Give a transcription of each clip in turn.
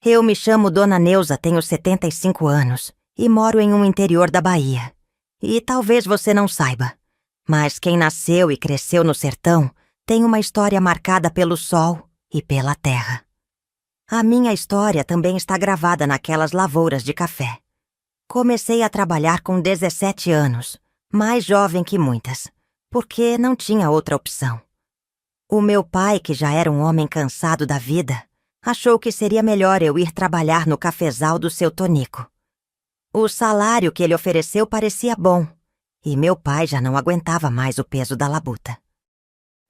Eu me chamo Dona Neuza, tenho 75 anos e moro em um interior da Bahia. E talvez você não saiba, mas quem nasceu e cresceu no sertão tem uma história marcada pelo sol e pela terra. A minha história também está gravada naquelas lavouras de café. Comecei a trabalhar com 17 anos, mais jovem que muitas, porque não tinha outra opção. O meu pai, que já era um homem cansado da vida, achou que seria melhor eu ir trabalhar no cafezal do seu Tonico. O salário que ele ofereceu parecia bom, e meu pai já não aguentava mais o peso da labuta.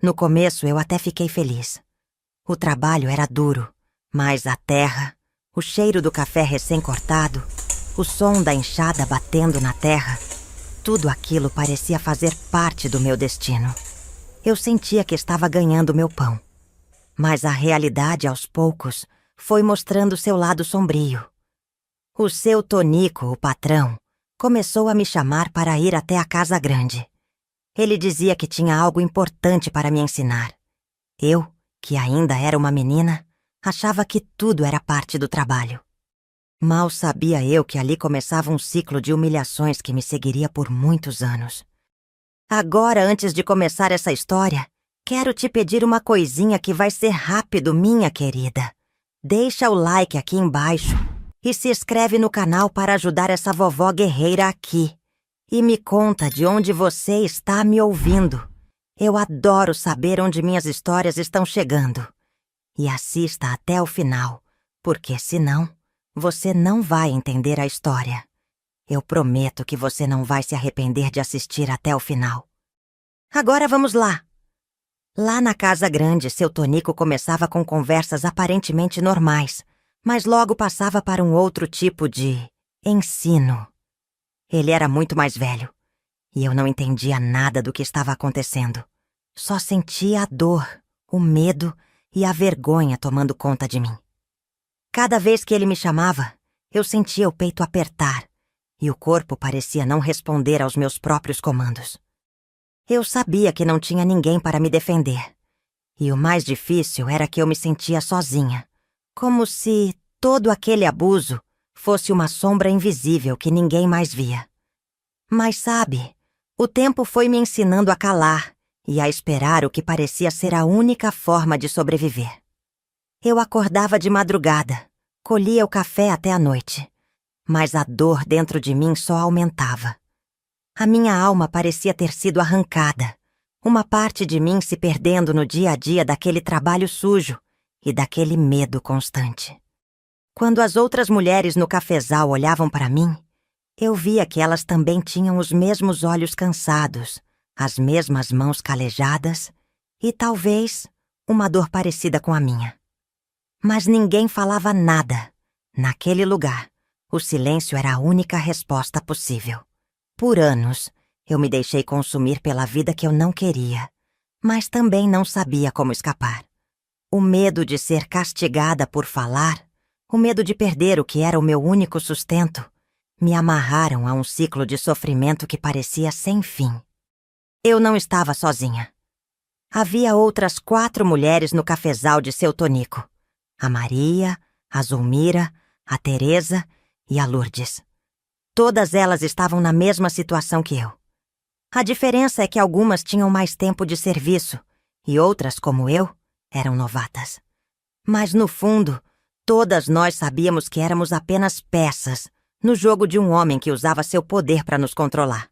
No começo eu até fiquei feliz. O trabalho era duro, mas a terra, o cheiro do café recém-cortado, o som da enxada batendo na terra, tudo aquilo parecia fazer parte do meu destino. Eu sentia que estava ganhando meu pão. Mas a realidade, aos poucos, foi mostrando seu lado sombrio. O seu Tonico, o patrão, começou a me chamar para ir até a casa grande. Ele dizia que tinha algo importante para me ensinar. Eu, que ainda era uma menina, achava que tudo era parte do trabalho. Mal sabia eu que ali começava um ciclo de humilhações que me seguiria por muitos anos. Agora, antes de começar essa história, quero te pedir uma coisinha que vai ser rápido, minha querida. Deixa o like aqui embaixo e se inscreve no canal para ajudar essa vovó guerreira aqui. E me conta de onde você está me ouvindo. Eu adoro saber onde minhas histórias estão chegando. E assista até o final, porque senão você não vai entender a história. Eu prometo que você não vai se arrepender de assistir até o final. Agora vamos lá. Lá na casa grande, seu Tonico começava com conversas aparentemente normais, mas logo passava para um outro tipo de ensino. Ele era muito mais velho, e eu não entendia nada do que estava acontecendo. Só sentia a dor, o medo e a vergonha tomando conta de mim. Cada vez que ele me chamava, eu sentia o peito apertar e o corpo parecia não responder aos meus próprios comandos. Eu sabia que não tinha ninguém para me defender. E o mais difícil era que eu me sentia sozinha, como se todo aquele abuso fosse uma sombra invisível que ninguém mais via. Mas sabe, o tempo foi me ensinando a calar e a esperar o que parecia ser a única forma de sobreviver. Eu acordava de madrugada, colhia o café até a noite, mas a dor dentro de mim só aumentava. A minha alma parecia ter sido arrancada, uma parte de mim se perdendo no dia a dia daquele trabalho sujo e daquele medo constante. Quando as outras mulheres no cafezal olhavam para mim, eu via que elas também tinham os mesmos olhos cansados, as mesmas mãos calejadas e talvez uma dor parecida com a minha. Mas ninguém falava nada. Naquele lugar, o silêncio era a única resposta possível. Por anos, eu me deixei consumir pela vida que eu não queria, mas também não sabia como escapar. O medo de ser castigada por falar, o medo de perder o que era o meu único sustento, me amarraram a um ciclo de sofrimento que parecia sem fim. Eu não estava sozinha. Havia outras 4 mulheres no cafezal de seu Tonico. A Maria, a Zulmira, a Teresa e a Lourdes. Todas elas estavam na mesma situação que eu. A diferença é que algumas tinham mais tempo de serviço e outras, como eu, eram novatas. Mas no fundo, todas nós sabíamos que éramos apenas peças no jogo de um homem que usava seu poder para nos controlar.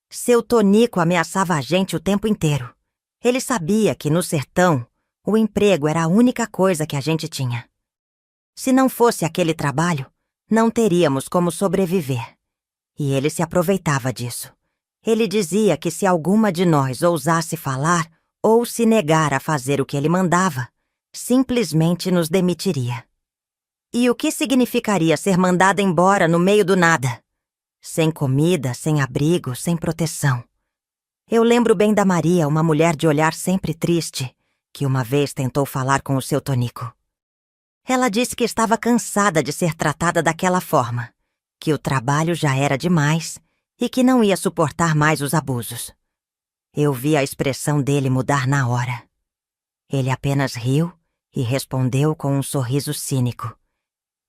Seu Tonico ameaçava a gente o tempo inteiro. Ele sabia que no sertão, o emprego era a única coisa que a gente tinha. Se não fosse aquele trabalho, não teríamos como sobreviver. E ele se aproveitava disso. Ele dizia que se alguma de nós ousasse falar ou se negar a fazer o que ele mandava, simplesmente nos demitiria. E o que significaria ser mandada embora no meio do nada? Sem comida, sem abrigo, sem proteção. Eu lembro bem da Maria, uma mulher de olhar sempre triste, que uma vez tentou falar com o seu Tonico. Ela disse que estava cansada de ser tratada daquela forma, que o trabalho já era demais e que não ia suportar mais os abusos. Eu vi a expressão dele mudar na hora. Ele apenas riu e respondeu com um sorriso cínico.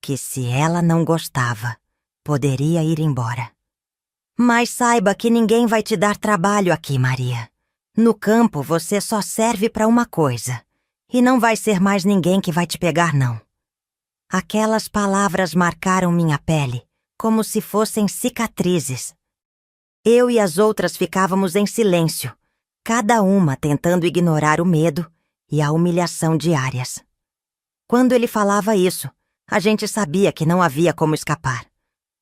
que se ela não gostava, poderia ir embora. Mas saiba que ninguém vai te dar trabalho aqui, Maria. No campo você só serve para uma coisa, e não vai ser mais ninguém que vai te pegar, não. Aquelas palavras marcaram minha pele, como se fossem cicatrizes. Eu e as outras ficávamos em silêncio, cada uma tentando ignorar o medo e a humilhação diárias. Quando ele falava isso, a gente sabia que não havia como escapar.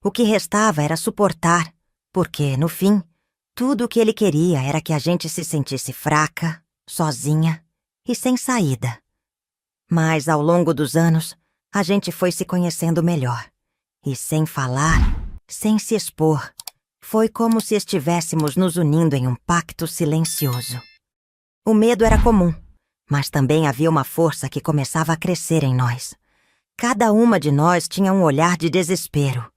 O que restava era suportar, porque, no fim, tudo o que ele queria era que a gente se sentisse fraca, sozinha e sem saída. Mas, ao longo dos anos, a gente foi se conhecendo melhor. E sem falar, sem se expor, foi como se estivéssemos nos unindo em um pacto silencioso. O medo era comum, mas também havia uma força que começava a crescer em nós. Cada uma de nós tinha um olhar de desespero,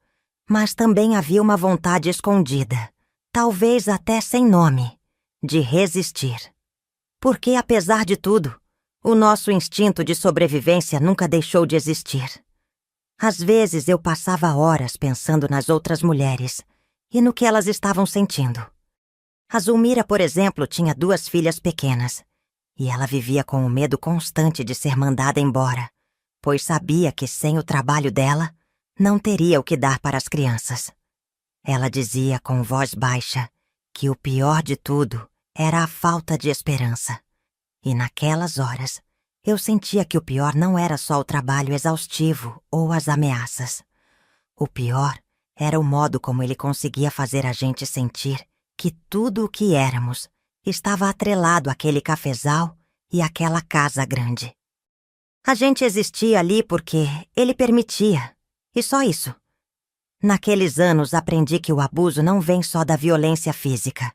mas também havia uma vontade escondida, talvez até sem nome, de resistir. Porque, apesar de tudo, o nosso instinto de sobrevivência nunca deixou de existir. Às vezes eu passava horas pensando nas outras mulheres e no que elas estavam sentindo. A Zulmira, por exemplo, tinha 2 filhas pequenas, e ela vivia com o medo constante de ser mandada embora, pois sabia que sem o trabalho dela, não teria o que dar para as crianças. Ela dizia com voz baixa que o pior de tudo era a falta de esperança. E naquelas horas, eu sentia que o pior não era só o trabalho exaustivo ou as ameaças. O pior era o modo como ele conseguia fazer a gente sentir que tudo o que éramos estava atrelado àquele cafezal e àquela casa grande. A gente existia ali porque ele permitia, e só isso. Naqueles anos aprendi que o abuso não vem só da violência física,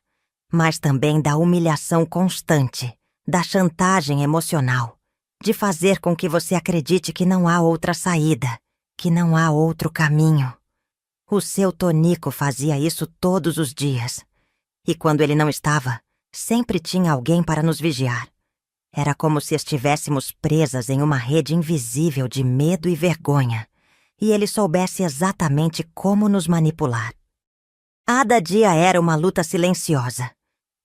mas também da humilhação constante, da chantagem emocional, de fazer com que você acredite que não há outra saída, que não há outro caminho. O seu Tonico fazia isso todos os dias. E quando ele não estava, sempre tinha alguém para nos vigiar. Era como se estivéssemos presas em uma rede invisível de medo e vergonha, e ele soubesse exatamente como nos manipular. Cada dia era uma luta silenciosa.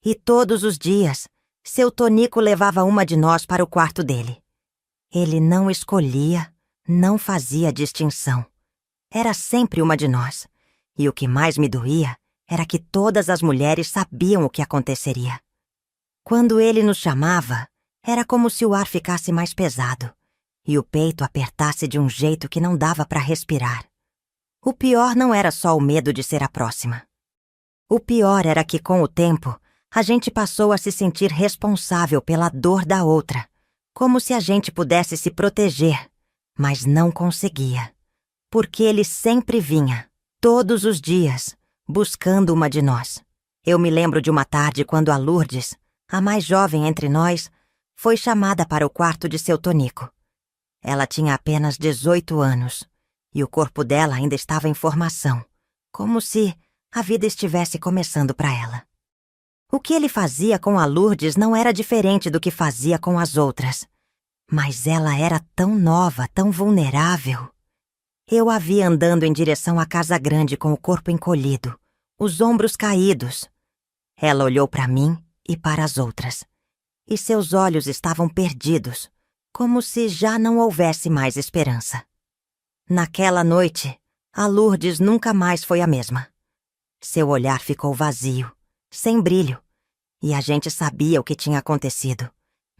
E todos os dias, seu Tonico levava uma de nós para o quarto dele. Ele não escolhia, não fazia distinção. Era sempre uma de nós. E o que mais me doía era que todas as mulheres sabiam o que aconteceria. Quando ele nos chamava, era como se o ar ficasse mais pesado e o peito apertasse de um jeito que não dava para respirar. O pior não era só o medo de ser a próxima. O pior era que, com o tempo, a gente passou a se sentir responsável pela dor da outra, como se a gente pudesse se proteger, mas não conseguia. Porque ele sempre vinha, todos os dias, buscando uma de nós. Eu me lembro de uma tarde quando a Lourdes, a mais jovem entre nós, foi chamada para o quarto de seu Tonico. Ela tinha apenas 18 anos, e o corpo dela ainda estava em formação, como se a vida estivesse começando para ela. O que ele fazia com a Lourdes não era diferente do que fazia com as outras, mas ela era tão nova, tão vulnerável. Eu a vi andando em direção à casa grande com o corpo encolhido, os ombros caídos. Ela olhou para mim e para as outras, e seus olhos estavam perdidos, como se já não houvesse mais esperança. Naquela noite, a Lourdes nunca mais foi a mesma. Seu olhar ficou vazio, sem brilho, e a gente sabia o que tinha acontecido,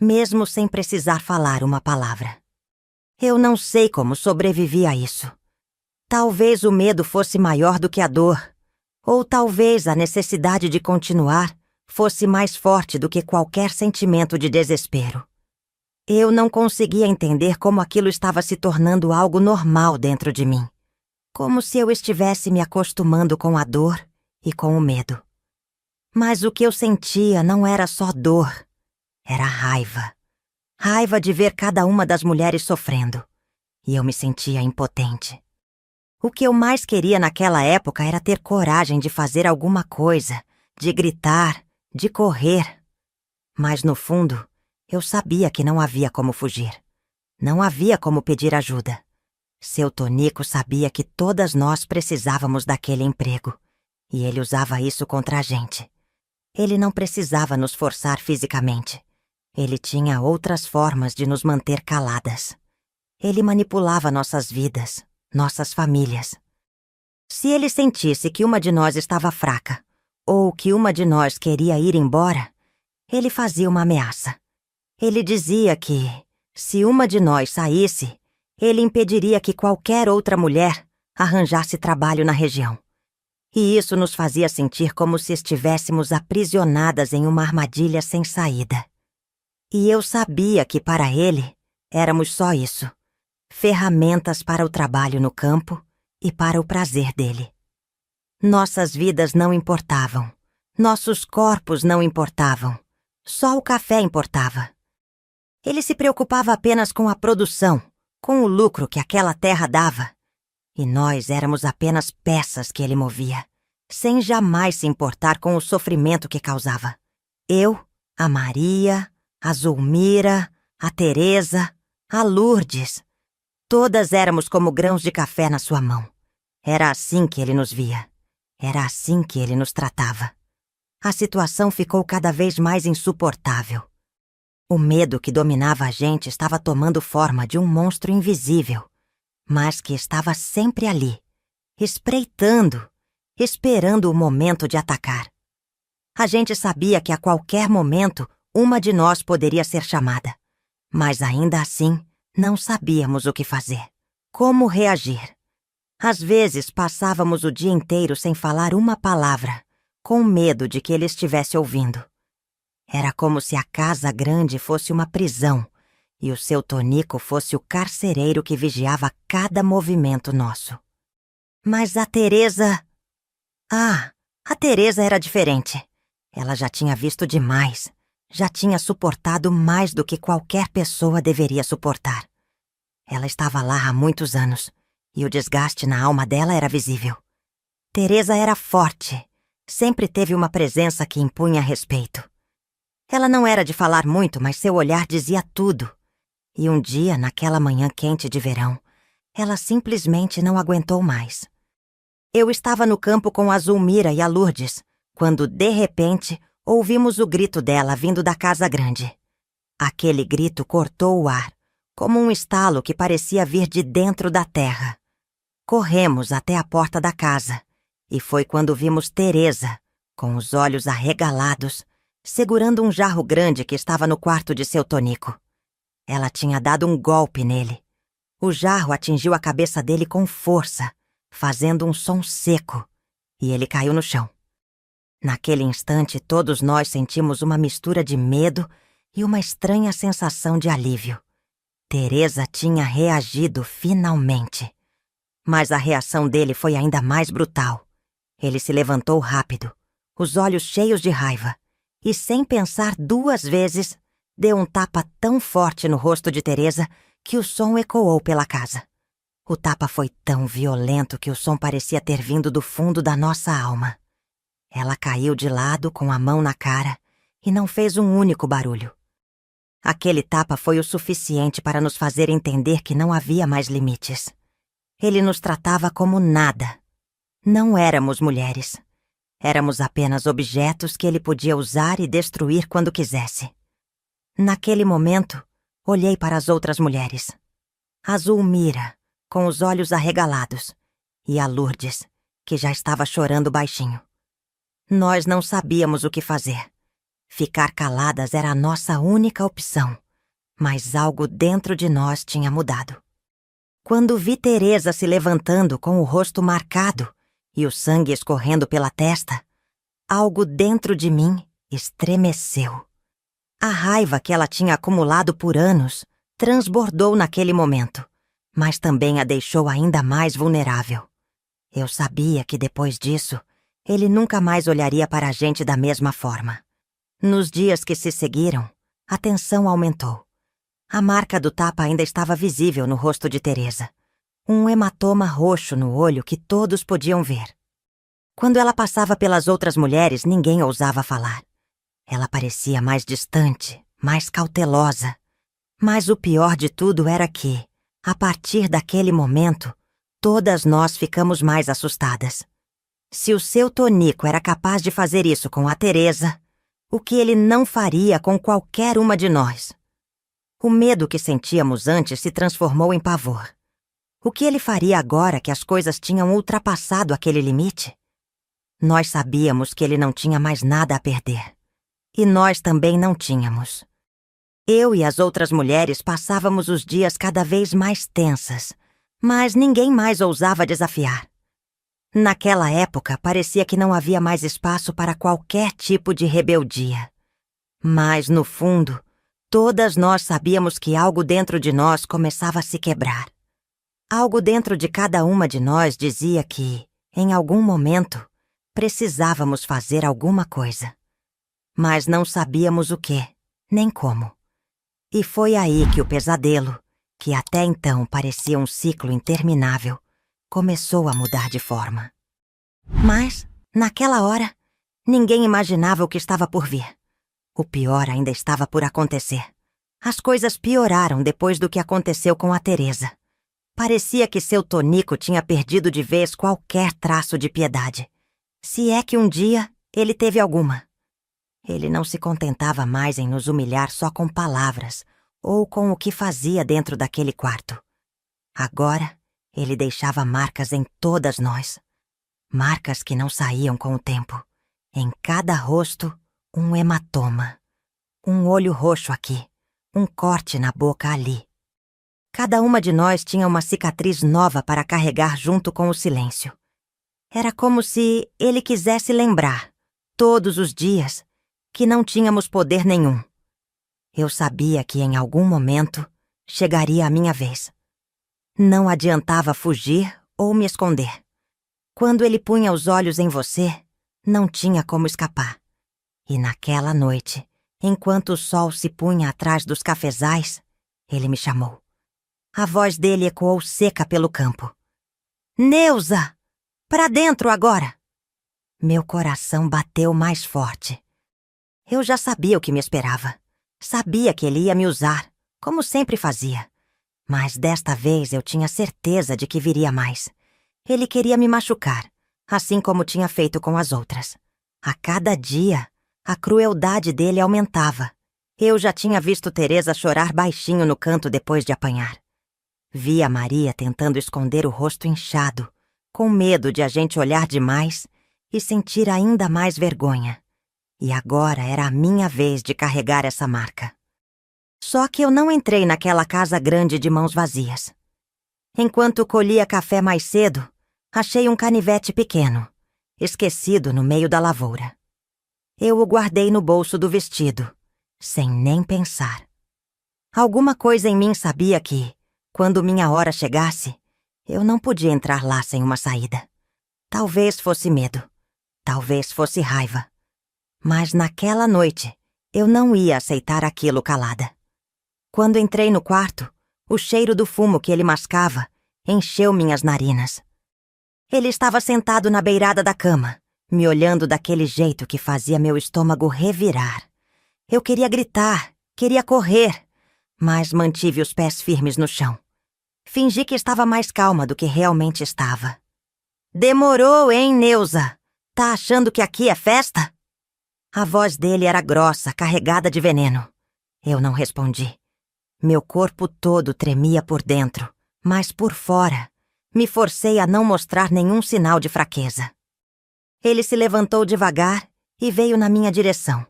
mesmo sem precisar falar uma palavra. Eu não sei como sobrevivi a isso. Talvez o medo fosse maior do que a dor, ou talvez a necessidade de continuar fosse mais forte do que qualquer sentimento de desespero. Eu não conseguia entender como aquilo estava se tornando algo normal dentro de mim, como se eu estivesse me acostumando com a dor e com o medo. Mas o que eu sentia não era só dor, era raiva. Raiva de ver cada uma das mulheres sofrendo, e eu me sentia impotente. O que eu mais queria naquela época era ter coragem de fazer alguma coisa, de gritar, de correr. Mas, no fundo, eu sabia que não havia como fugir. Não havia como pedir ajuda. Seu Tonico sabia que todas nós precisávamos daquele emprego, e ele usava isso contra a gente. Ele não precisava nos forçar fisicamente. Ele tinha outras formas de nos manter caladas. Ele manipulava nossas vidas, nossas famílias. Se ele sentisse que uma de nós estava fraca, ou que uma de nós queria ir embora, ele fazia uma ameaça. Ele dizia que, se uma de nós saísse, ele impediria que qualquer outra mulher arranjasse trabalho na região. E isso nos fazia sentir como se estivéssemos aprisionadas em uma armadilha sem saída. E eu sabia que para ele éramos só isso, ferramentas para o trabalho no campo e para o prazer dele. Nossas vidas não importavam, nossos corpos não importavam, só o café importava. Ele se preocupava apenas com a produção, com o lucro que aquela terra dava. E nós éramos apenas peças que ele movia, sem jamais se importar com o sofrimento que causava. Eu, a Maria, a Zulmira, a Teresa, a Lourdes. Todas éramos como grãos de café na sua mão. Era assim que ele nos via. Era assim que ele nos tratava. A situação ficou cada vez mais insuportável. O medo que dominava a gente estava tomando forma de um monstro invisível, mas que estava sempre ali, espreitando, esperando o momento de atacar. A gente sabia que a qualquer momento uma de nós poderia ser chamada, mas ainda assim não sabíamos o que fazer, como reagir. Às vezes passávamos o dia inteiro sem falar uma palavra, com medo de que ele estivesse ouvindo. Era como se a casa grande fosse uma prisão e o seu Tonico fosse o carcereiro que vigiava cada movimento nosso. Mas a Teresa... a Teresa era diferente. Ela já tinha visto demais, já tinha suportado mais do que qualquer pessoa deveria suportar. Ela estava lá há muitos anos e o desgaste na alma dela era visível. Teresa era forte, sempre teve uma presença que impunha respeito. Ela não era de falar muito, mas seu olhar dizia tudo. E um dia, naquela manhã quente de verão, ela simplesmente não aguentou mais. Eu estava no campo com a Zulmira e a Lourdes, quando, de repente, ouvimos o grito dela vindo da casa grande. Aquele grito cortou o ar, como um estalo que parecia vir de dentro da terra. Corremos até a porta da casa, e foi quando vimos Teresa, com os olhos arregalados, segurando um jarro grande que estava no quarto de seu Tonico. Ela tinha dado um golpe nele. O jarro atingiu a cabeça dele com força, fazendo um som seco, e ele caiu no chão. Naquele instante, todos nós sentimos uma mistura de medo e uma estranha sensação de alívio. Teresa tinha reagido finalmente. Mas a reação dele foi ainda mais brutal. Ele se levantou rápido, os olhos cheios de raiva, e sem pensar duas vezes, deu um tapa tão forte no rosto de Teresa que o som ecoou pela casa. O tapa foi tão violento que o som parecia ter vindo do fundo da nossa alma. Ela caiu de lado com a mão na cara e não fez um único barulho. Aquele tapa foi o suficiente para nos fazer entender que não havia mais limites. Ele nos tratava como nada. Não éramos mulheres. Éramos apenas objetos que ele podia usar e destruir quando quisesse. Naquele momento, olhei para as outras mulheres. A Zulmira, com os olhos arregalados, e a Lourdes, que já estava chorando baixinho. Nós não sabíamos o que fazer. Ficar caladas era a nossa única opção, mas algo dentro de nós tinha mudado. Quando vi Teresa se levantando com o rosto marcado e o sangue escorrendo pela testa, algo dentro de mim estremeceu. A raiva que ela tinha acumulado por anos transbordou naquele momento, mas também a deixou ainda mais vulnerável. Eu sabia que depois disso, ele nunca mais olharia para a gente da mesma forma. Nos dias que se seguiram, a tensão aumentou. A marca do tapa ainda estava visível no rosto de Teresa. Um hematoma roxo no olho que todos podiam ver. Quando ela passava pelas outras mulheres, ninguém ousava falar. Ela parecia mais distante, mais cautelosa. Mas o pior de tudo era que, A partir daquele momento, todas nós ficamos mais assustadas. Se o seu Tonico era capaz de fazer isso com a Teresa, o que ele não faria com qualquer uma de nós? O medo que sentíamos antes se transformou em pavor. O que ele faria agora que as coisas tinham ultrapassado aquele limite? Nós sabíamos que ele não tinha mais nada a perder. E nós também não tínhamos. Eu e as outras mulheres passávamos os dias cada vez mais tensas, mas ninguém mais ousava desafiar. Naquela época, parecia que não havia mais espaço para qualquer tipo de rebeldia. Mas, no fundo, todas nós sabíamos que algo dentro de nós começava a se quebrar. Algo dentro de cada uma de nós dizia que, em algum momento, precisávamos fazer alguma coisa. Mas não sabíamos o quê, nem como. E foi aí que o pesadelo, que até então parecia um ciclo interminável, começou a mudar de forma. Mas, naquela hora, ninguém imaginava o que estava por vir. O pior ainda estava por acontecer. As coisas pioraram depois do que aconteceu com a Teresa. Parecia que seu Tonico tinha perdido de vez qualquer traço de piedade. Se é que um dia ele teve alguma. Ele não se contentava mais em nos humilhar só com palavras ou com o que fazia dentro daquele quarto. Agora, ele deixava marcas em todas nós. Marcas que não saíam com o tempo. Em cada rosto, um hematoma. Um olho roxo aqui, um corte na boca ali. Cada uma de nós tinha uma cicatriz nova para carregar junto com o silêncio. Era como se ele quisesse lembrar, todos os dias, que não tínhamos poder nenhum. Eu sabia que em algum momento chegaria a minha vez. Não adiantava fugir ou me esconder. Quando ele punha os olhos em você, não tinha como escapar. E naquela noite, enquanto o sol se punha atrás dos cafezais, ele me chamou. A voz dele ecoou seca pelo campo. Neuza! Pra dentro agora! Meu coração bateu mais forte. Eu já sabia o que me esperava. Sabia que ele ia me usar, como sempre fazia. Mas desta vez eu tinha certeza de que viria mais. Ele queria me machucar, assim como tinha feito com as outras. A cada dia, a crueldade dele aumentava. Eu já tinha visto Teresa chorar baixinho no canto depois de apanhar. Via Maria tentando esconder o rosto inchado, com medo de a gente olhar demais e sentir ainda mais vergonha. E agora era a minha vez de carregar essa marca. Só que eu não entrei naquela casa grande de mãos vazias. Enquanto colhia café mais cedo, achei um canivete pequeno, esquecido no meio da lavoura. Eu o guardei no bolso do vestido, sem nem pensar. Alguma coisa em mim sabia que, quando minha hora chegasse, eu não podia entrar lá sem uma saída. Talvez fosse medo, talvez fosse raiva. Mas naquela noite, eu não ia aceitar aquilo calada. Quando entrei no quarto, o cheiro do fumo que ele mascava encheu minhas narinas. Ele estava sentado na beirada da cama, me olhando daquele jeito que fazia meu estômago revirar. Eu queria gritar, queria correr, mas mantive os pés firmes no chão. Fingi que estava mais calma do que realmente estava. Demorou, hein, Neuza? Tá achando que aqui é festa? A voz dele era grossa, carregada de veneno. Eu não respondi. Meu corpo todo tremia por dentro, mas por fora, me forcei a não mostrar nenhum sinal de fraqueza. Ele se levantou devagar e veio na minha direção,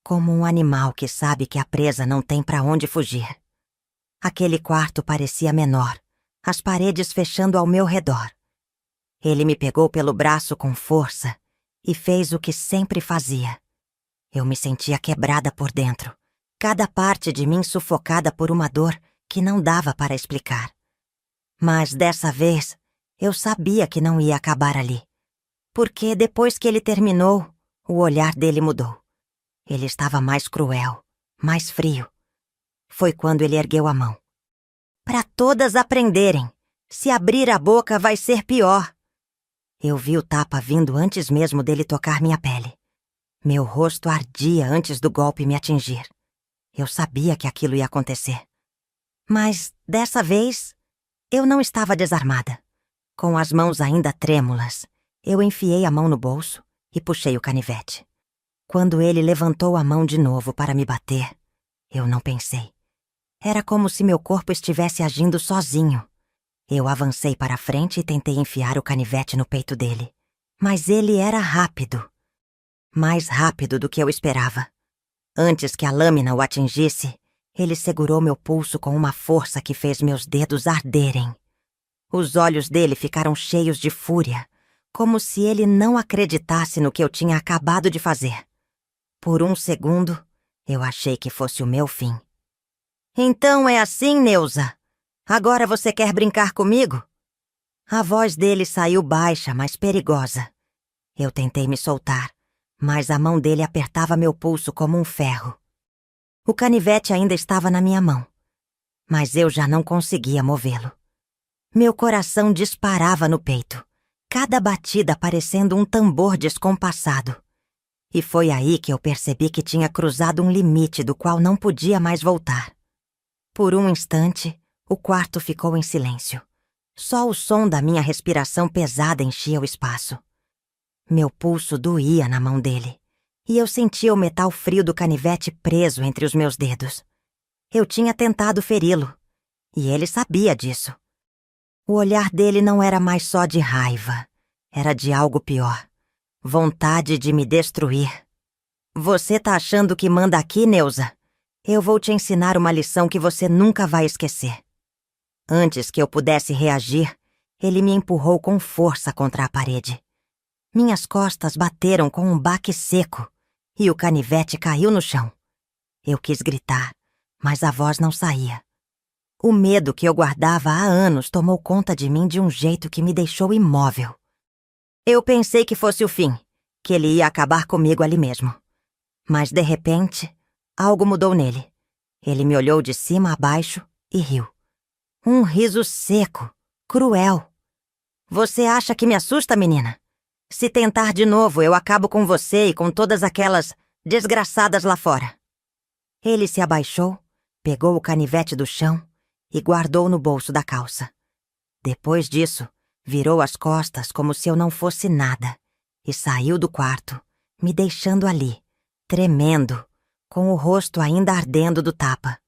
como um animal que sabe que a presa não tem para onde fugir. Aquele quarto parecia menor, as paredes fechando ao meu redor. Ele me pegou pelo braço com força e fez o que sempre fazia. Eu me sentia quebrada por dentro, cada parte de mim sufocada por uma dor que não dava para explicar. Mas dessa vez, eu sabia que não ia acabar ali. Porque depois que ele terminou, o olhar dele mudou. Ele estava mais cruel, mais frio. Foi quando ele ergueu a mão. Para todas aprenderem, se abrir a boca vai ser pior. Eu vi o tapa vindo antes mesmo dele tocar minha pele. Meu rosto ardia antes do golpe me atingir. Eu sabia que aquilo ia acontecer. Mas, dessa vez, Eu não estava desarmada. Com as mãos ainda trêmulas, eu enfiei a mão no bolso e puxei o canivete. Quando ele levantou a mão de novo para me bater, eu não pensei. Era como se meu corpo estivesse agindo sozinho. Eu avancei para a frente e tentei enfiar o canivete no peito dele. Mas ele era rápido. Mais rápido do que eu esperava. Antes que a lâmina o atingisse, ele segurou meu pulso com uma força que fez meus dedos arderem. Os olhos dele ficaram cheios de fúria, como se ele não acreditasse no que eu tinha acabado de fazer. Por um segundo, eu achei que fosse o meu fim. Então é assim, Neuza? Agora você quer brincar comigo? A voz dele saiu baixa, mas perigosa. Eu tentei me soltar, mas a mão dele apertava meu pulso como um ferro. O canivete ainda estava na minha mão, mas eu já não conseguia movê-lo. Meu coração disparava no peito, cada batida parecendo um tambor descompassado. E foi aí que eu percebi que tinha cruzado um limite do qual não podia mais voltar. Por um instante, o quarto ficou em silêncio. Só o som da minha respiração pesada enchia o espaço. Meu pulso doía na mão dele, e eu sentia o metal frio do canivete preso entre os meus dedos. Eu tinha tentado feri-lo, e ele sabia disso. O olhar dele não era mais só de raiva, era de algo pior. Vontade de me destruir. Você tá achando que manda aqui, Neuza? Eu vou te ensinar uma lição que você nunca vai esquecer. Antes que eu pudesse reagir, ele me empurrou com força contra a parede. Minhas costas bateram com um baque seco e o canivete caiu no chão. Eu quis gritar, mas a voz não saía. O medo que eu guardava há anos tomou conta de mim de um jeito que me deixou imóvel. Eu pensei que fosse o fim, que ele ia acabar comigo ali mesmo. Mas, de repente, algo mudou nele. Ele me olhou de cima a baixo e riu. Um riso seco, cruel. Você acha que me assusta, menina? Se tentar de novo, eu acabo com você e com todas aquelas desgraçadas lá fora. Ele se abaixou, pegou o canivete do chão e guardou no bolso da calça. Depois disso, virou as costas como se eu não fosse nada e saiu do quarto, me deixando ali, tremendo, com o rosto ainda ardendo do tapa.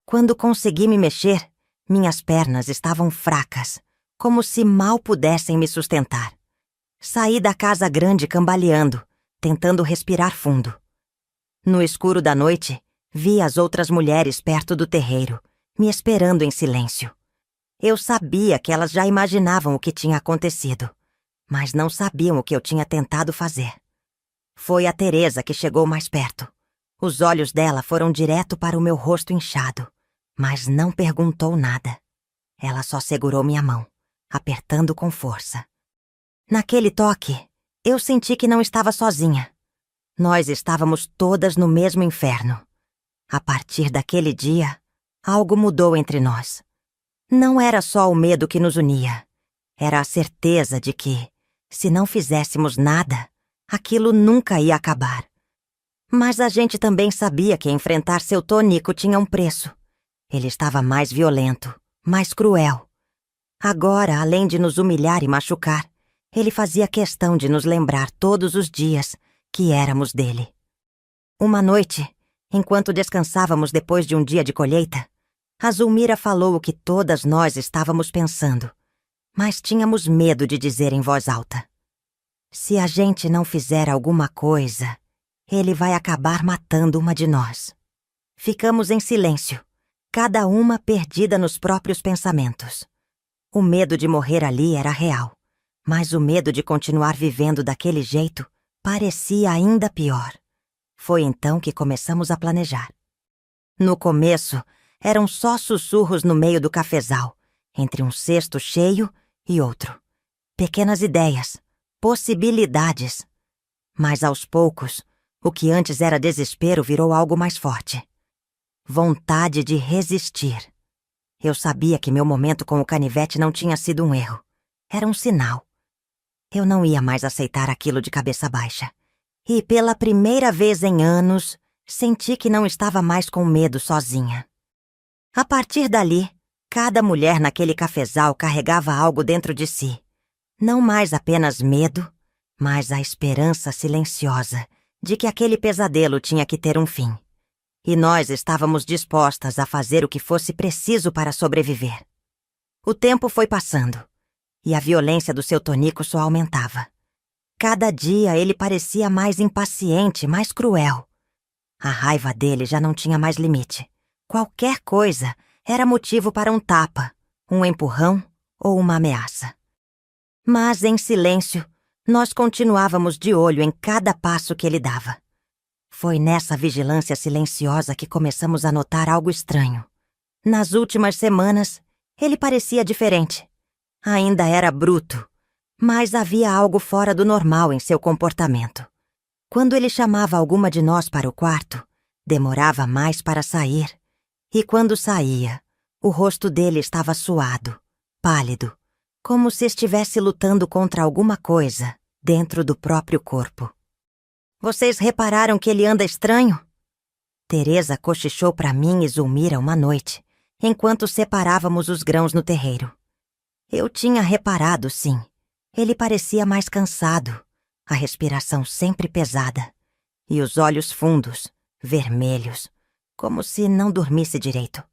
Quando consegui me mexer, minhas pernas estavam fracas, como se mal pudessem me sustentar. Saí da casa grande cambaleando, tentando respirar fundo. No escuro da noite, vi as outras mulheres perto do terreiro, me esperando em silêncio. Eu sabia que elas já imaginavam o que tinha acontecido, mas não sabiam o que eu tinha tentado fazer. Foi a Teresa que chegou mais perto. Os olhos dela foram direto para o meu rosto inchado, mas não perguntou nada. Ela só segurou minha mão, apertando com força. Naquele toque, eu senti que não estava sozinha. Nós estávamos todas no mesmo inferno. A partir daquele dia, algo mudou entre nós. Não era só o medo que nos unia. Era a certeza de que, se não fizéssemos nada, aquilo nunca ia acabar. Mas a gente também sabia que enfrentar seu Tonico tinha um preço. Ele estava mais violento, mais cruel. Agora, além de nos humilhar e machucar, ele fazia questão de nos lembrar todos os dias que éramos dele. Uma noite, enquanto descansávamos depois de um dia de colheita, a Zulmira falou o que todas nós estávamos pensando, mas tínhamos medo de dizer em voz alta. Se a gente não fizer alguma coisa, ele vai acabar matando uma de nós. Ficamos em silêncio, cada uma perdida nos próprios pensamentos. O medo de morrer ali era real, mas o medo de continuar vivendo daquele jeito parecia ainda pior. Foi então que começamos a planejar. No começo, eram só sussurros no meio do cafezal, entre um cesto cheio e outro. Pequenas ideias, possibilidades. Mas aos poucos, o que antes era desespero virou algo mais forte. Vontade de resistir. Eu sabia que meu momento com o canivete não tinha sido um erro. Era um sinal. Eu não ia mais aceitar aquilo de cabeça baixa. E pela primeira vez em anos, senti que não estava mais com medo sozinha. A partir dali, Cada mulher naquele cafezal carregava algo dentro de si. Não mais apenas medo, mas a esperança silenciosa de que aquele pesadelo tinha que ter um fim. E nós estávamos dispostas a fazer o que fosse preciso para sobreviver. O tempo foi passando, e a violência do seu Tonico só aumentava. Cada dia ele parecia mais impaciente, mais cruel. A raiva dele já não tinha mais limite. Qualquer coisa era motivo para um tapa, um empurrão ou uma ameaça. Mas, em silêncio, nós continuávamos de olho em cada passo que ele dava. Foi nessa vigilância silenciosa que começamos a notar algo estranho. Nas últimas semanas, ele parecia diferente. Ainda era bruto, mas havia algo fora do normal em seu comportamento. Quando ele chamava alguma de nós para o quarto, demorava mais para sair. E quando saía, o rosto dele estava suado, pálido, como se estivesse lutando contra alguma coisa dentro do próprio corpo. Vocês repararam que ele anda estranho? Teresa cochichou para mim e Zulmira uma noite, enquanto separávamos os grãos no terreiro. Eu tinha reparado, sim. Ele parecia mais cansado, a respiração sempre pesada, e os olhos fundos, vermelhos, como se não dormisse direito.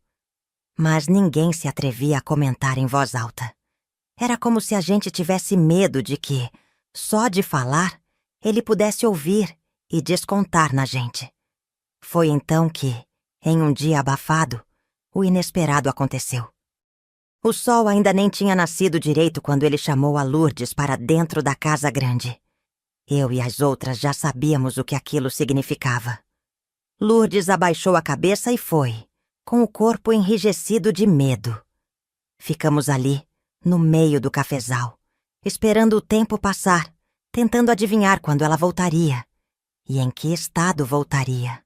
Mas ninguém se atrevia a comentar em voz alta. Era como se a gente tivesse medo de que, só de falar, ele pudesse ouvir e descontar na gente. Foi então que, em um dia abafado, o inesperado aconteceu. O sol ainda nem tinha nascido direito quando ele chamou a Lourdes para dentro da casa grande. Eu e as outras já sabíamos o que aquilo significava. Lourdes abaixou a cabeça e foi, com o corpo enrijecido de medo. Ficamos ali, no meio do cafezal, esperando o tempo passar, tentando adivinhar quando ela voltaria e em que estado voltaria.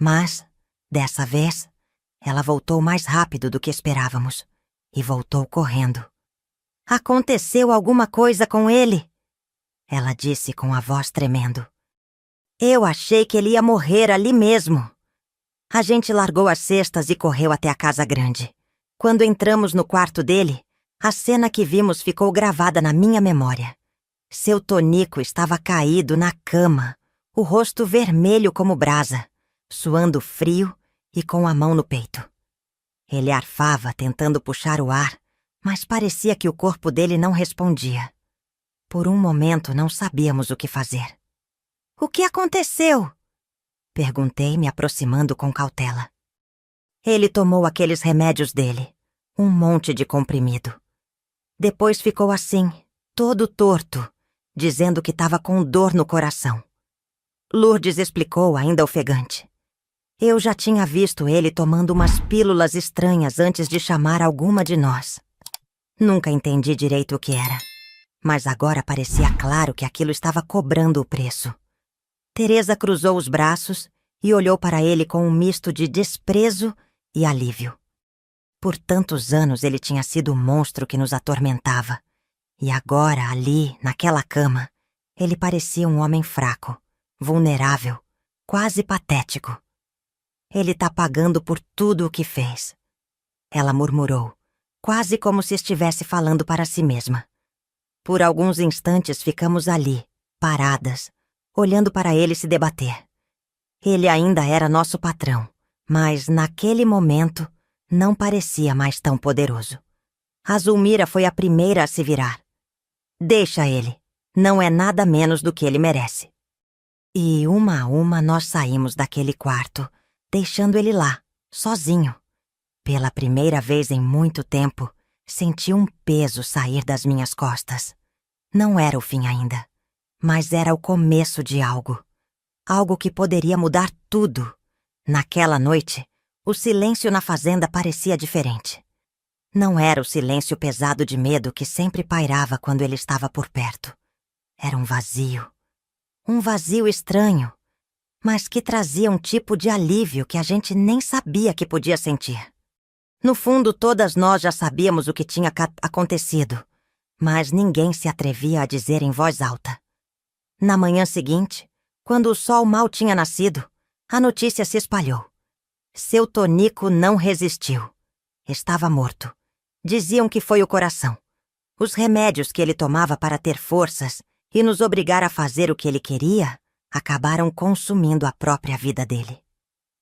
Mas, dessa vez, ela voltou mais rápido do que esperávamos e voltou correndo. Aconteceu alguma coisa com ele? Ela disse com a voz tremendo. Eu achei que ele ia morrer ali mesmo. A gente largou as cestas e correu até a casa grande. Quando entramos no quarto dele, a cena que vimos ficou gravada na minha memória. Seu Tonico estava caído na cama, o rosto vermelho como brasa, suando frio e com a mão no peito. Ele arfava tentando puxar o ar, mas parecia que o corpo dele não respondia. Por um momento não sabíamos o que fazer. O que aconteceu? Perguntei, me aproximando com cautela. Ele tomou aqueles remédios dele, um monte de comprimido. Depois ficou assim, todo torto, dizendo que estava com dor no coração. Lourdes explicou, ainda ofegante. Eu já tinha visto ele tomando umas pílulas estranhas antes de chamar alguma de nós. Nunca entendi direito o que era, mas agora parecia claro que aquilo estava cobrando o preço. Teresa cruzou os braços e olhou para ele com um misto de desprezo e alívio. Por tantos anos ele tinha sido o monstro que nos atormentava. E agora, ali, naquela cama, ele parecia um homem fraco, vulnerável, quase patético. Ele tá pagando por tudo o que fez. Ela murmurou, quase como se estivesse falando para si mesma. Por alguns instantes ficamos ali, paradas, olhando para ele se debater. Ele ainda era nosso patrão, mas naquele momento não parecia mais tão poderoso. A Zulmira foi a primeira a se virar. Deixa ele, não é nada menos do que ele merece. E uma a uma nós saímos daquele quarto, deixando ele lá, sozinho. Pela primeira vez em muito tempo, senti um peso sair das minhas costas. Não era o fim ainda, mas era o começo de algo. Algo que poderia mudar tudo. Naquela noite, o silêncio na fazenda parecia diferente. Não era o silêncio pesado de medo que sempre pairava quando ele estava por perto. Era um vazio. Um vazio estranho, mas que trazia um tipo de alívio que a gente nem sabia que podia sentir. No fundo, todas nós já sabíamos o que tinha acontecido, mas ninguém se atrevia a dizer em voz alta. Na manhã seguinte, quando o sol mal tinha nascido, a notícia se espalhou. Seu Tonico não resistiu. Estava morto. Diziam que foi o coração. Os remédios que ele tomava para ter forças e nos obrigar a fazer o que ele queria acabaram consumindo a própria vida dele.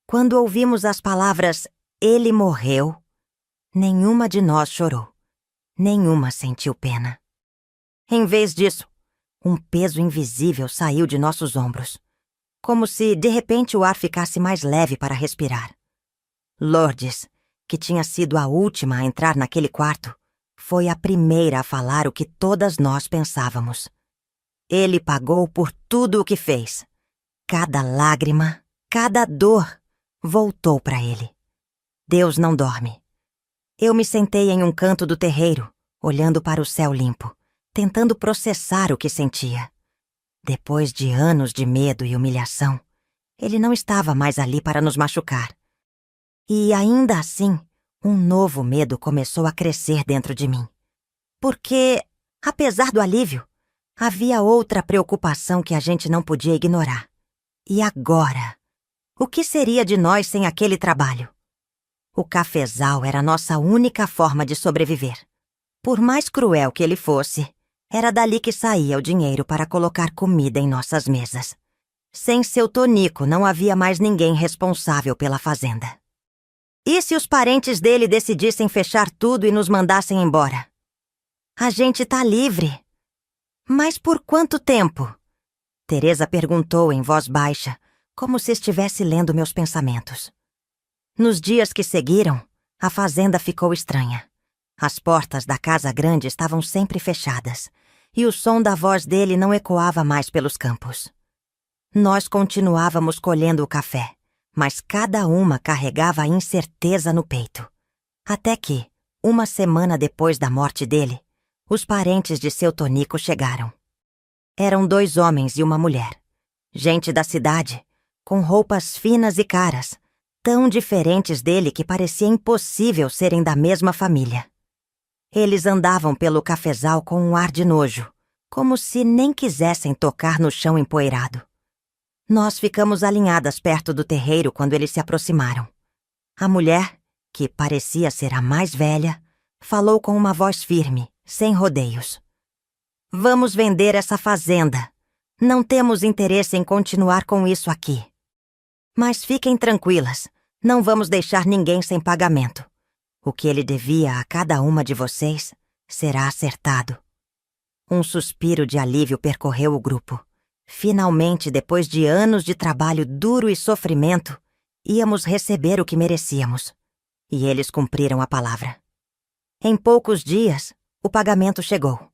Quando ouvimos as palavras "ele morreu", nenhuma de nós chorou. Nenhuma sentiu pena. Em vez disso, um peso invisível saiu de nossos ombros, como se, de repente, o ar ficasse mais leve para respirar. Lourdes, que tinha sido a última a entrar naquele quarto, foi a primeira a falar o que todas nós pensávamos. Ele pagou por tudo o que fez. Cada lágrima, cada dor, voltou para ele. Deus não dorme. Eu me sentei em um canto do terreiro, olhando para o céu limpo, tentando processar o que sentia. Depois de anos de medo e humilhação, ele não estava mais ali para nos machucar. E ainda assim, um novo medo começou a crescer dentro de mim. Porque, apesar do alívio, havia outra preocupação que a gente não podia ignorar. E agora? O que seria de nós sem aquele trabalho? O cafezal era a nossa única forma de sobreviver. Por mais cruel que ele fosse, era dali que saía o dinheiro para colocar comida em nossas mesas. Sem seu Tonico, não havia mais ninguém responsável pela fazenda. E se os parentes dele decidissem fechar tudo e nos mandassem embora? A gente tá livre. Mas por quanto tempo? Teresa perguntou em voz baixa, como se estivesse lendo meus pensamentos. Nos dias que seguiram, a fazenda ficou estranha. As portas da casa grande estavam sempre fechadas, e o som da voz dele não ecoava mais pelos campos. Nós continuávamos colhendo o café, mas cada uma carregava a incerteza no peito. Até que, uma semana depois da morte dele, os parentes de seu Tonico chegaram. Eram 2 homens e uma mulher. Gente da cidade, com roupas finas e caras, tão diferentes dele que parecia impossível serem da mesma família. Eles andavam pelo cafezal com um ar de nojo, como se nem quisessem tocar no chão empoeirado. Nós ficamos alinhadas perto do terreiro quando eles se aproximaram. A mulher, que parecia ser a mais velha, falou com uma voz firme, sem rodeios. "Vamos vender essa fazenda. Não temos interesse em continuar com isso aqui. Mas fiquem tranquilas, não vamos deixar ninguém sem pagamento. O que ele devia a cada uma de vocês será acertado." Um suspiro de alívio percorreu o grupo. Finalmente, depois de anos de trabalho duro e sofrimento, íamos receber o que merecíamos. E eles cumpriram a palavra. Em poucos dias, o pagamento chegou.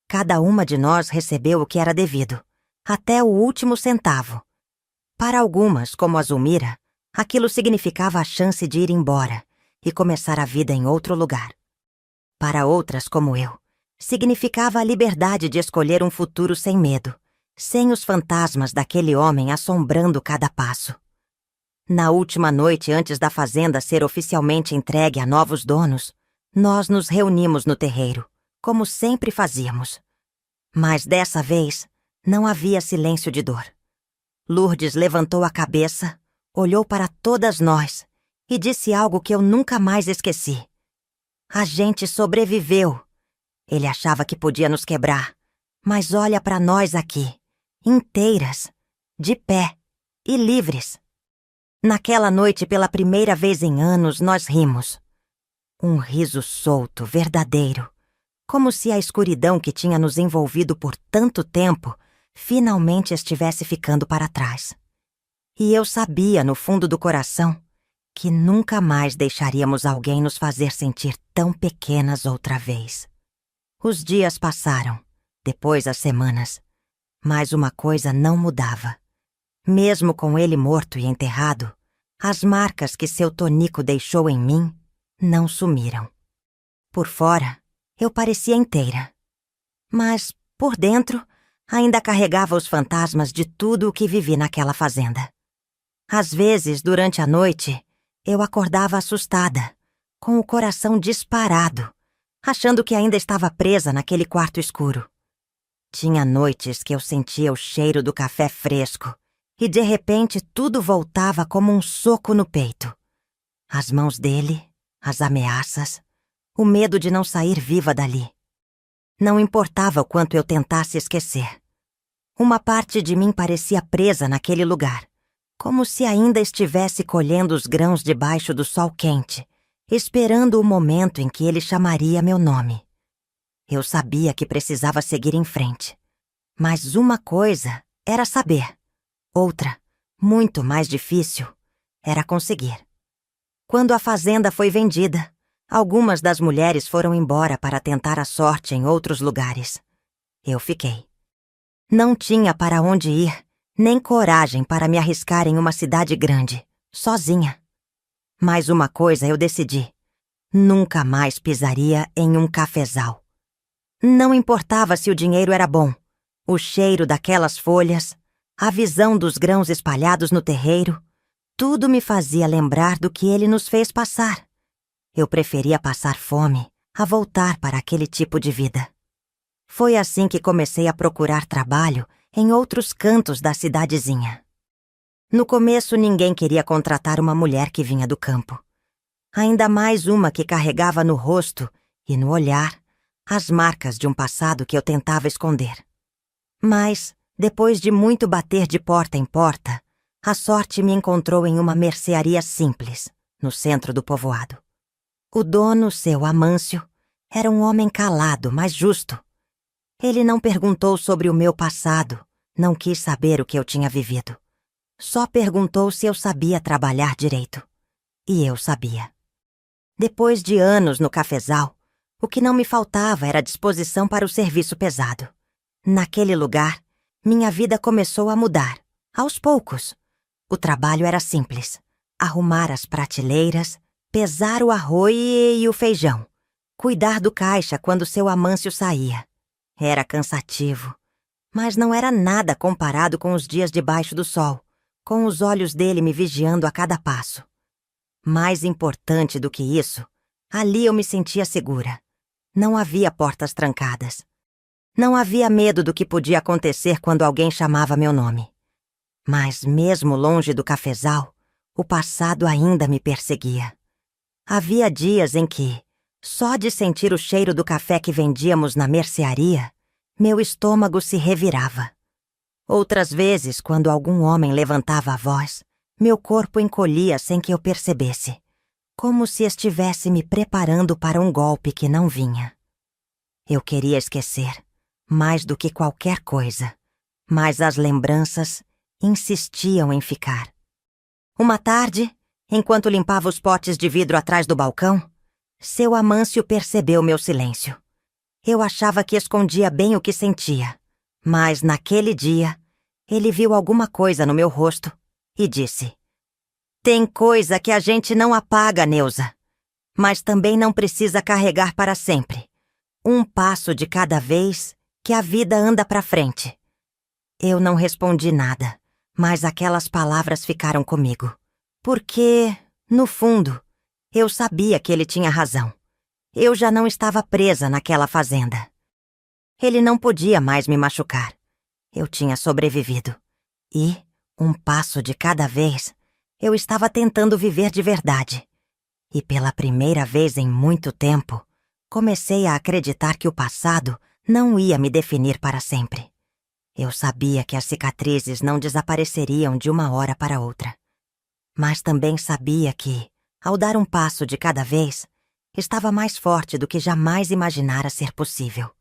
Cada uma de nós recebeu o que era devido, até o último centavo. Para algumas, como a Zulmira, aquilo significava a chance de ir embora e começar a vida em outro lugar. Para outras, como eu, significava a liberdade de escolher um futuro sem medo, sem os fantasmas daquele homem assombrando cada passo. Na última noite antes da fazenda ser oficialmente entregue a novos donos, nós nos reunimos no terreiro, como sempre fazíamos. Mas dessa vez, não havia silêncio de dor. Lourdes levantou a cabeça, olhou para todas nós e disse algo que eu nunca mais esqueci. "A gente sobreviveu." Ele achava que podia nos quebrar, mas olha para nós aqui, inteiras, de pé e livres. Naquela noite, pela primeira vez em anos, nós rimos. Um riso solto, verdadeiro, como se a escuridão que tinha nos envolvido por tanto tempo finalmente estivesse ficando para trás. E eu sabia, no fundo do coração, que nunca mais deixaríamos alguém nos fazer sentir tão pequenas outra vez. Os dias passaram, depois as semanas, mas uma coisa não mudava. Mesmo com ele morto e enterrado, as marcas que seu Tonico deixou em mim não sumiram. Por fora, eu parecia inteira. Mas, por dentro, ainda carregava os fantasmas de tudo o que vivi naquela fazenda. Às vezes, durante a noite, eu acordava assustada, com o coração disparado, achando que ainda estava presa naquele quarto escuro. Tinha noites que eu sentia o cheiro do café fresco e, de repente, tudo voltava como um soco no peito. As mãos dele, as ameaças, o medo de não sair viva dali. Não importava o quanto eu tentasse esquecer. Uma parte de mim parecia presa naquele lugar, como se ainda estivesse colhendo os grãos debaixo do sol quente, esperando o momento em que ele chamaria meu nome. Eu sabia que precisava seguir em frente. Mas uma coisa era saber. Outra, muito mais difícil, era conseguir. Quando a fazenda foi vendida, algumas das mulheres foram embora para tentar a sorte em outros lugares. Eu fiquei. Não tinha para onde ir, nem coragem para me arriscar em uma cidade grande, sozinha. Mas uma coisa eu decidi: nunca mais pisaria em um cafezal. Não importava se o dinheiro era bom, o cheiro daquelas folhas, a visão dos grãos espalhados no terreiro, tudo me fazia lembrar do que ele nos fez passar. Eu preferia passar fome a voltar para aquele tipo de vida. Foi assim que comecei a procurar trabalho em outros cantos da cidadezinha. No começo, ninguém queria contratar uma mulher que vinha do campo. Ainda mais uma que carregava no rosto e no olhar as marcas de um passado que eu tentava esconder. Mas, depois de muito bater de porta em porta, a sorte me encontrou em uma mercearia simples, no centro do povoado. O dono, seu Amâncio, era um homem calado, mas justo. Ele não perguntou sobre o meu passado, não quis saber o que eu tinha vivido. Só perguntou se eu sabia trabalhar direito. E eu sabia. Depois de anos no cafezal, o que não me faltava era disposição para o serviço pesado. Naquele lugar, minha vida começou a mudar, aos poucos. O trabalho era simples: arrumar as prateleiras, pesar o arroz e o feijão, cuidar do caixa quando seu Amâncio saía. Era cansativo, mas não era nada comparado com os dias debaixo do sol, com os olhos dele me vigiando a cada passo. Mais importante do que isso, ali eu me sentia segura. Não havia portas trancadas. Não havia medo do que podia acontecer quando alguém chamava meu nome. Mas mesmo longe do cafezal, o passado ainda me perseguia. Havia dias em que, só de sentir o cheiro do café que vendíamos na mercearia, meu estômago se revirava. Outras vezes, quando algum homem levantava a voz, meu corpo encolhia sem que eu percebesse, como se estivesse me preparando para um golpe que não vinha. Eu queria esquecer, mais do que qualquer coisa, mas as lembranças insistiam em ficar. Uma tarde, enquanto limpava os potes de vidro atrás do balcão, seu Amâncio percebeu meu silêncio. Eu achava que escondia bem o que sentia, mas naquele dia, ele viu alguma coisa no meu rosto e disse: "Tem coisa que a gente não apaga, Neuza, mas também não precisa carregar para sempre. Um passo de cada vez que a vida anda para frente." Eu não respondi nada, mas aquelas palavras ficaram comigo. Porque, no fundo, eu sabia que ele tinha razão. Eu já não estava presa naquela fazenda. Ele não podia mais me machucar. Eu tinha sobrevivido. E, um passo de cada vez, eu estava tentando viver de verdade. E pela primeira vez em muito tempo, comecei a acreditar que o passado não ia me definir para sempre. Eu sabia que as cicatrizes não desapareceriam de uma hora para outra. Mas também sabia que, ao dar um passo de cada vez, estava mais forte do que jamais imaginara ser possível.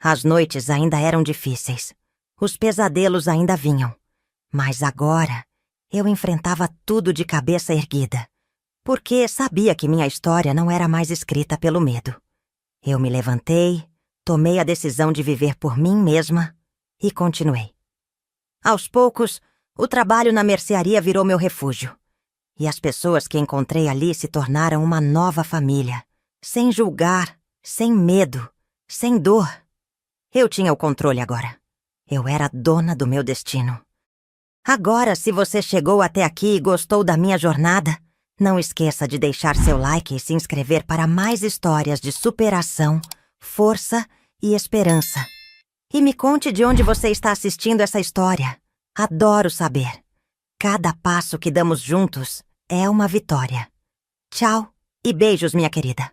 As noites ainda eram difíceis. Os pesadelos ainda vinham. Mas agora, eu enfrentava tudo de cabeça erguida, porque sabia que minha história não era mais escrita pelo medo. Eu me levantei, tomei a decisão de viver por mim mesma e continuei. Aos poucos, o trabalho na mercearia virou meu refúgio. E as pessoas que encontrei ali se tornaram uma nova família, sem julgar, sem medo, sem dor. Eu tinha o controle agora. Eu era dona do meu destino. Agora, se você chegou até aqui e gostou da minha jornada, não esqueça de deixar seu like e se inscrever para mais histórias de superação, força e esperança. E me conte de onde você está assistindo essa história. Adoro saber. Cada passo que damos juntos é uma vitória. Tchau! E beijos, minha querida.